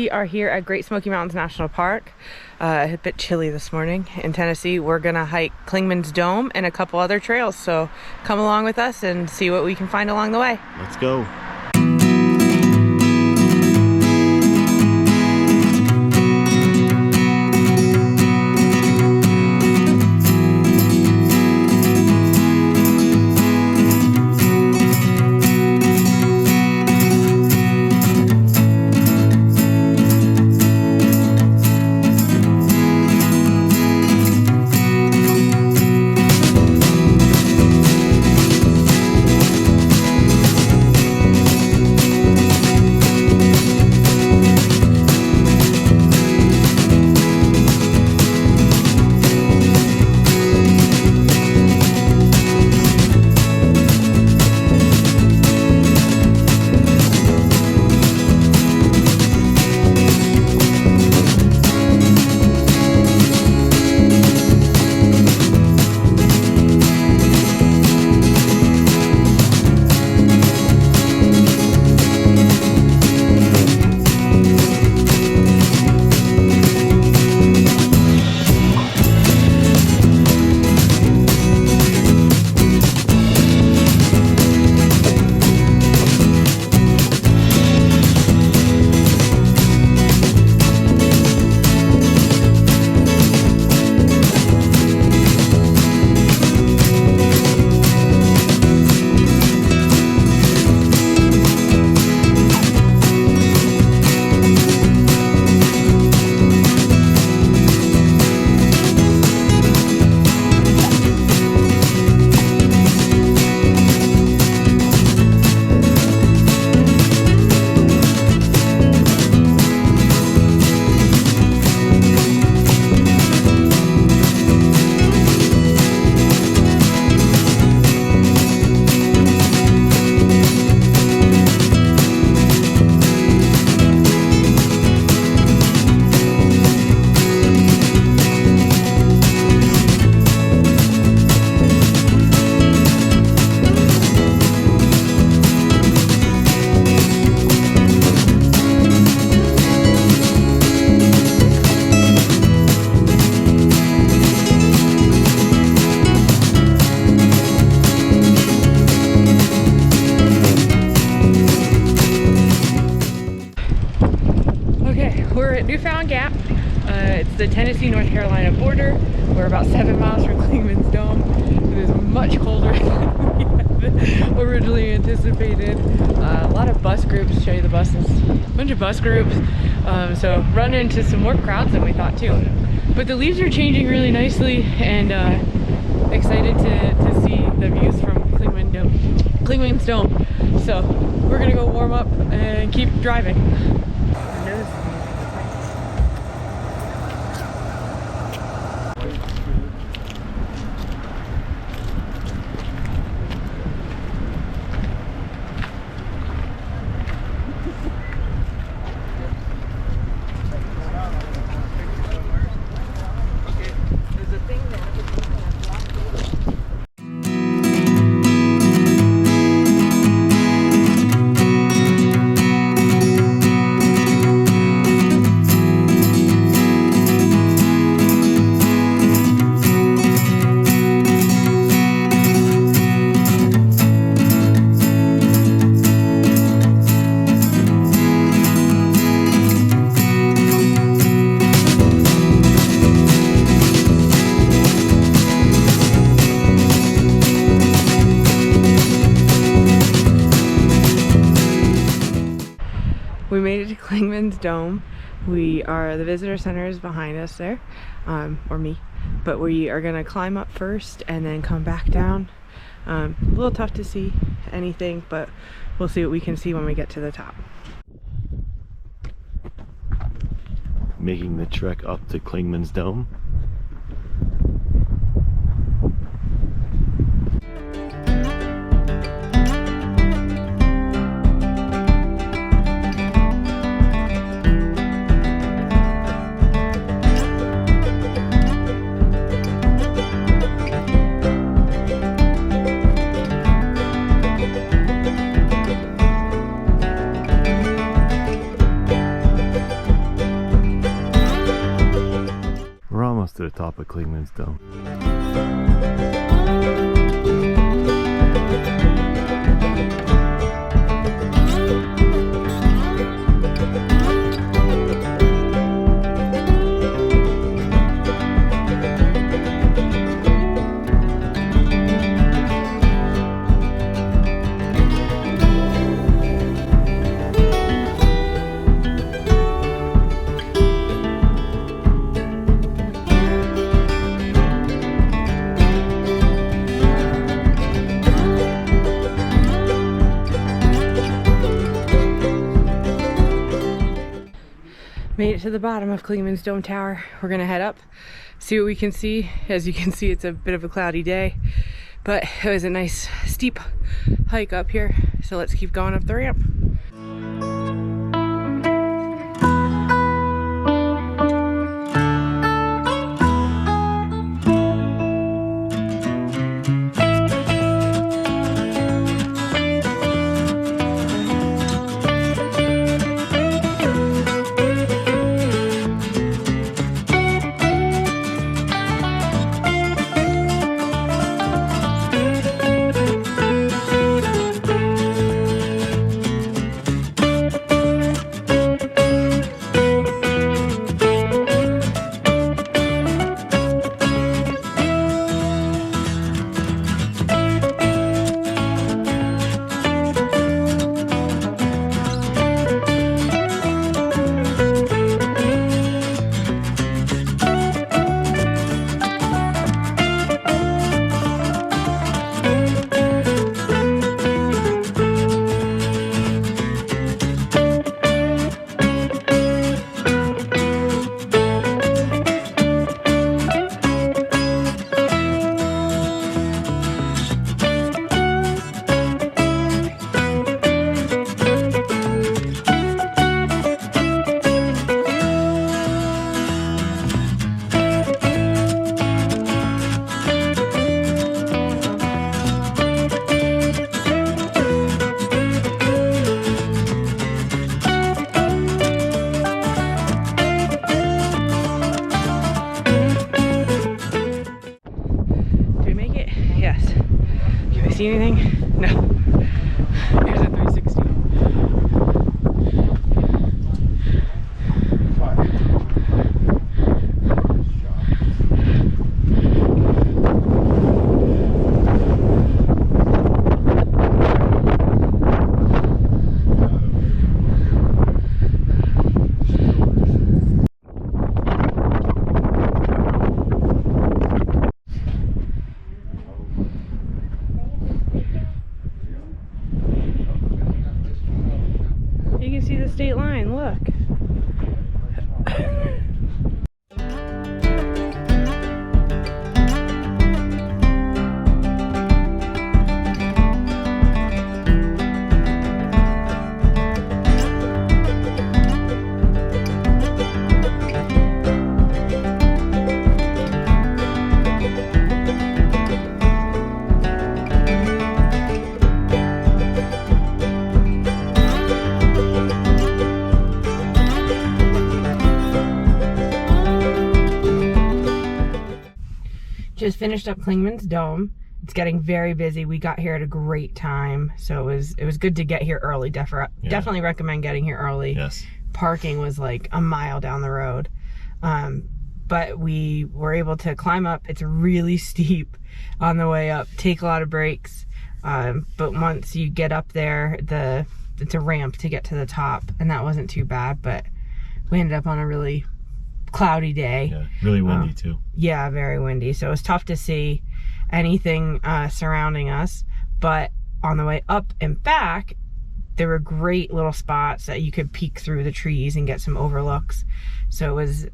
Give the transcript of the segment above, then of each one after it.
We are here at Great Smoky Mountains National Park. A bit chilly this morning in Tennessee. We're gonna hike Clingmans Dome and a couple other trails, so come along with us and see what we can find along the way. Let's go. We're at Newfound Gap. It's the Tennessee-North Carolina border. We're about 7 miles from Clingmans Dome. It is much colder than we had originally anticipated. A lot of bus groups, show you the buses, a bunch of bus groups. So run into some more crowds than we thought too. But the leaves are changing really nicely, and excited to see the views from Clingmans Dome. So we're gonna go warm up and keep driving. We made it to Clingmans Dome. The visitor center is behind us there, or me, but we are gonna climb up first and then come back down. A little tough to see anything, but we'll see what we can see when we get to the top. Making the trek up to Clingmans Dome. the top of Clingmans Dome. Made it to the bottom of Clingmans Dome Tower. We're gonna head up, see what we can see. As you can see, it's a bit of a cloudy day, but it was a nice steep hike up here. So let's keep going up the ramp. See anything? No. Here's a 360. You can see the state line, look. Just finished up Clingmans Dome. It's getting very busy. We got here at a great time, so it was good to get here early. Definitely recommend getting here early. Yes. Parking was like a mile down the road, but we were able to climb up. It's really steep on the way up. Take a lot of breaks, but once you get up there, it's a ramp to get to the top, and that wasn't too bad. But we ended up on a really cloudy day. Yeah, really windy too. Yeah, very windy. So it was tough to see anything surrounding us. But on the way up and back, there were great little spots that you could peek through the trees and get some overlooks. So it was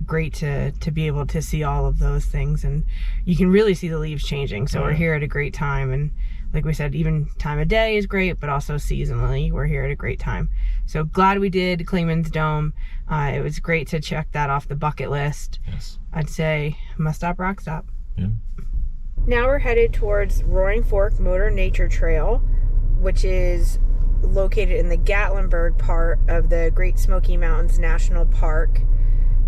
great to be able to see all of those things. And you can really see the leaves changing. So we're here at a great time. And like we said, even time of day is great, but also seasonally, we're here at a great time. So glad we did Clingmans Dome. It was great to check that off the bucket list. Yes. I'd say must stop, rock stop. Yeah. Now we're headed towards Roaring Fork Motor Nature Trail, which is located in the Gatlinburg part of the Great Smoky Mountains National Park.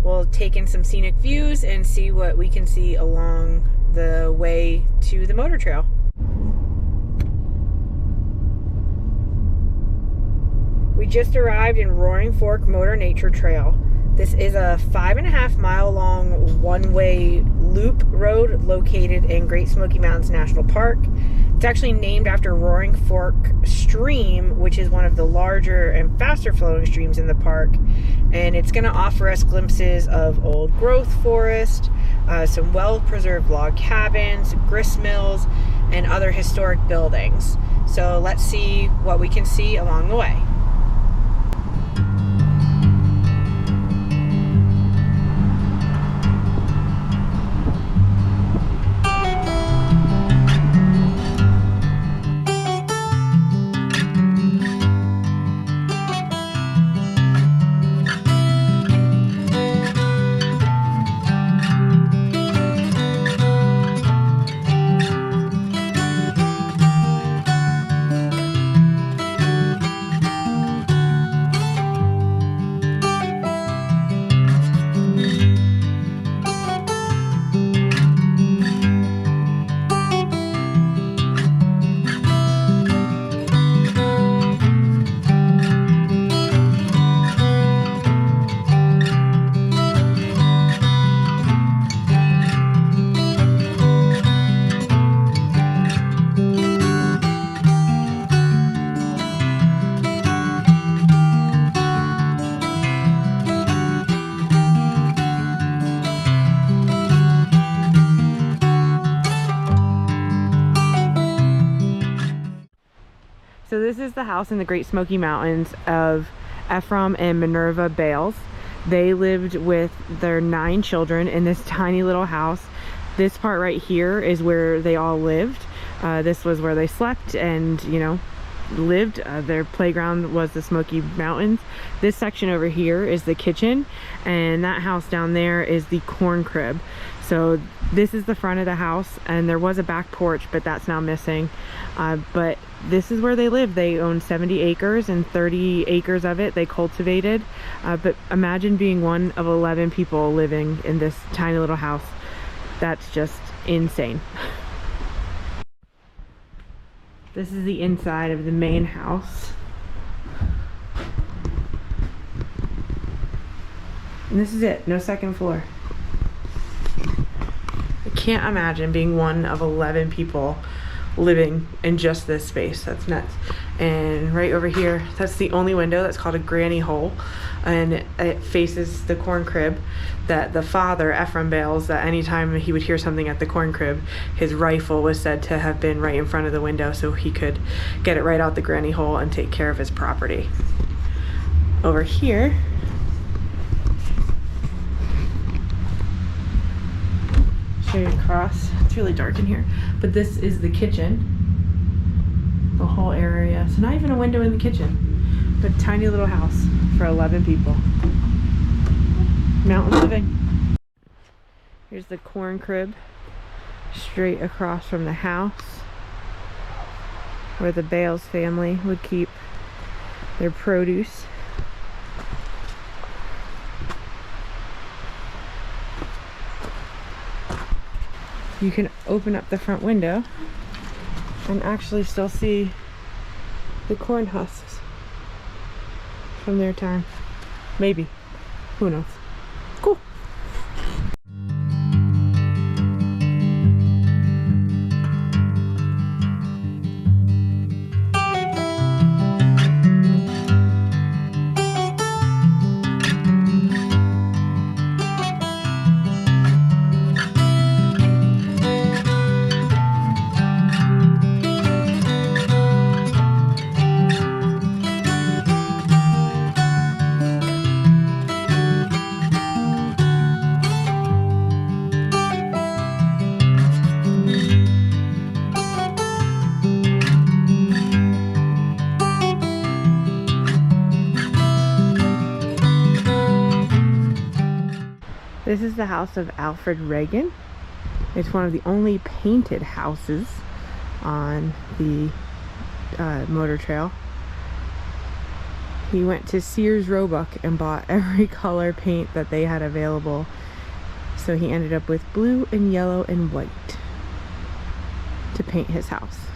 we'll take in some scenic views and see what we can see along the way to the motor trail. We just arrived in Roaring Fork Motor Nature Trail. This is a 5.5 mile long one-way loop road located in Great Smoky Mountains National Park. It's actually named after Roaring Fork Stream, which is one of the larger and faster flowing streams in the park. And it's going to offer us glimpses of old growth forest, some well-preserved log cabins, grist mills, and other historic buildings. So let's see what we can see along the way. So this is the house in the Great Smoky Mountains of Ephraim and Minerva Bales. They lived with their 9 children in this tiny little house. This part right here is where they all lived. This was where they slept and, you know, lived. Their playground was the Smoky Mountains. This section over here is the kitchen, and that house down there is the corn crib. So this is the front of the house, and there was a back porch, but that's now missing. But this is where they live. They own 70 acres, and 30 acres of it they cultivated. But imagine being one of 11 people living in this tiny little house. That's just insane. This is the inside of the main house. And this is it, no second floor. I can't imagine being one of 11 people living in just this space. That's nuts. And right over here, that's the only window. That's called a granny hole, and it faces the corn crib that the father, Ephraim Bales, that anytime he would hear something at the corn crib, his rifle was said to have been right in front of the window so he could get it right out the granny hole and take care of his property. Over here, show you across. It's really dark in here, but this is the kitchen. The whole area. So not even a window in the kitchen, but a tiny little house for 11 people. Mountain living. Here's the corn crib straight across from the house where the Bales family would keep their produce. You can open up the front window and actually still see the corn husks from their time. Maybe. Who knows? Cool. This is the house of Alfred Reagan. It's one of the only painted houses on the motor trail. He went to Sears Roebuck and bought every color paint that they had available. So he ended up with blue and yellow and white to paint his house.